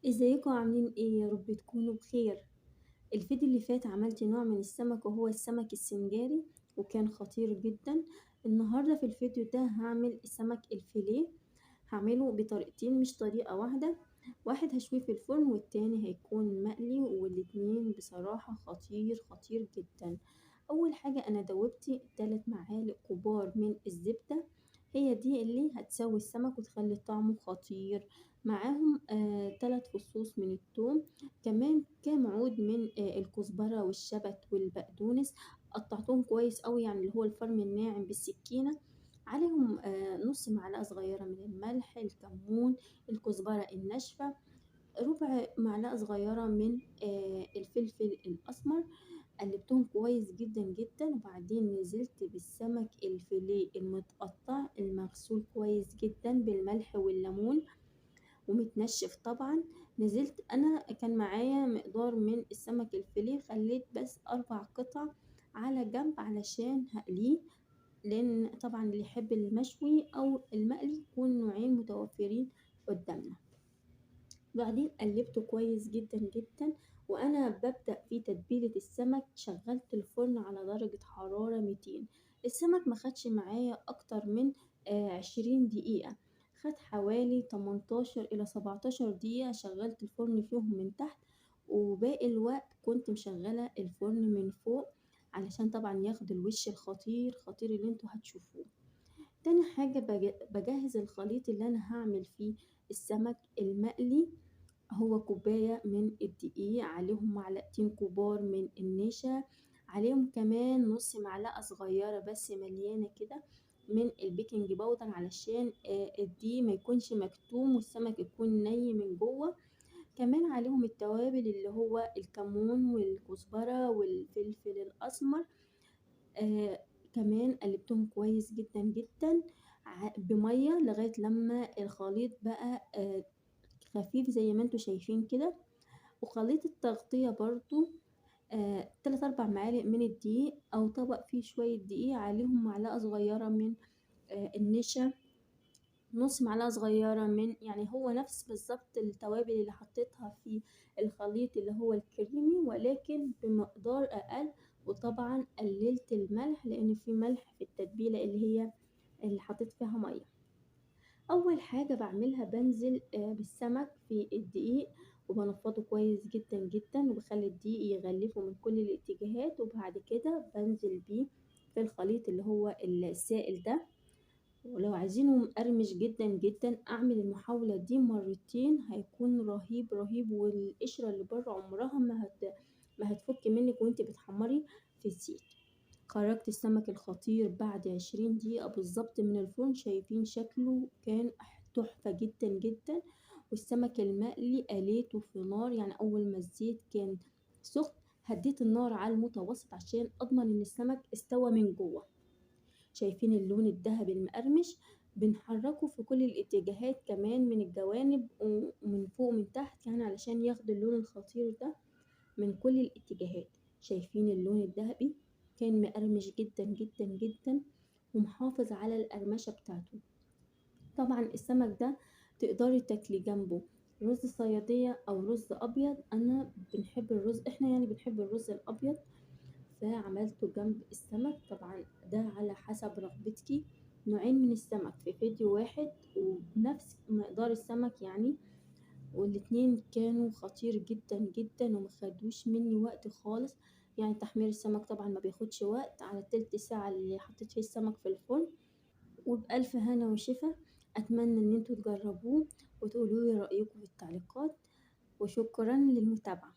ازيكم عاملين ايه؟ يا رب تكونوا بخير. الفيديو اللي فات عملت نوع من السمك وهو السمك السنجاري، وكان خطير جدا. النهاردة في الفيديو ده هعمل السمك الفيليه. هعمله بطريقتين مش طريقة واحدة، واحد هشويه في الفرن والتاني هيكون مقلي، والاتنين بصراحة خطير خطير جدا. اول حاجة انا دوبت 3 معالق كبار من الزبدة، هي دي اللي هتسوي السمك وتخلي طعمه خطير. معاهم 3 فصوص من الثوم، كمان كام عود من الكزبرة والشبت والبقدونس، قطعتهم كويس قوي يعني اللي هو الفرم الناعم بالسكينة. عليهم نص معلقة صغيرة من الملح، الكمون، الكزبرة الناشفة، ربع معلقة صغيرة من الفلفل الأسمر. قلبتهم كويس جدا جدا، وبعدين نزلت بالسمك الفيليه المتقطع المغسول كويس جدا بالملح والليمون ومتنشف طبعا. نزلت انا كان معايا مقدار من السمك الفيليه، خليت بس 4 قطع على جنب علشان هقليه، لان طبعا اللي يحب المشوي او المقلي يكون نوعين متوفرين قدامنا. بعدين قلبته كويس جدا جدا، وانا ببدأ في تتبيلة السمك شغلت الفرن على درجة حرارة 200. السمك ما خدش معايا اكتر من 20 دقيقة، خد حوالي 18 الى 17 دقيقة. شغلت الفرن فيهم من تحت، وباقي الوقت كنت مشغلة الفرن من فوق علشان طبعا ياخد الوش الخطير خطير اللي انتوا هتشوفوه. تاني حاجة بجهز الخليط اللي أنا هعمل فيه السمك المقلي. هو كوباية من الدقيق، عليهم معلقتين كبار من النشا، عليهم كمان نص معلقة صغيرة بس مليانة كده من البيكنج باودر، علشان الدقيق ما يكونش مكتوم والسمك يكون ني من جوه. كمان عليهم التوابل اللي هو الكمون والكزبرة والفلفل الأسمر. آه كمان قلبتهم كويس جدا جدا بمية لغاية لما الخليط بقى خفيف زي ما انتوا شايفين كده. وخليط التغطية برضو 3 4 معالق من الدقيق، أو طبق فيه شوية دقيق، عليهم معلقة صغيرة من النشا، نص معلقة صغيرة من يعني هو نفس بالظبط التوابل اللي حطيتها في الخليط اللي هو الكريمي، ولكن بمقدار أقل. وطبعا قللت الملح لأن في ملح في التتبيلة اللي حطيت فيها مية. أول حاجة بعملها بنزل بالسمك في الدقيق، وبنفضه كويس جدا جدا، وبخلي الدقيق يغلفه من كل الاتجاهات، وبعد كده بنزل بيه في الخليط اللي هو السائل ده. ولو عايزينه مقرمش جدا جدا اعمل المحاولة دي مرتين، هيكون رهيب رهيب، والقشرة اللي بره عمرها ما هتفك منك وانت بتحمري في الزيت. خرجت السمك الخطير بعد 20 دقيقة بالظبط من الفرن، شايفين شكله كان تحفة جدا جدا. والسمك المقلي قليته في نار، يعني أول ما الزيت كان سخن هديت النار على المتوسط عشان أضمن إن السمك استوى من جوه. شايفين اللون الذهبي المقرمش؟ بنحركه في كل الاتجاهات، كمان من الجوانب ومن فوق ومن تحت، يعني علشان ياخد اللون الخطير ده من كل الاتجاهات. شايفين اللون الذهبي؟ كان مقرمش جدا جدا جدا ومحافظ على القرمشة بتاعته. طبعا السمك ده تقدري تاكلي جنبه رز صيادية او رز ابيض. انا بنحب الرز، احنا يعني بنحب الرز الابيض، فعملته جنب السمك. طبعا ده على حسب رغبتك، نوعين من السمك في فيديو واحد وبنفس مقدار السمك يعني. والاتنين كانوا خطير جدا جدا ومخدوش مني وقت خالص. يعني تحمير السمك طبعا ما بياخدش وقت على التلت ساعة اللي حطيت فيه السمك في الفرن. وبألف هنا وشفا. أتمنى إن انتوا تجربوه وتقولوا لي رأيكم في التعليقات، وشكرا للمتابعة.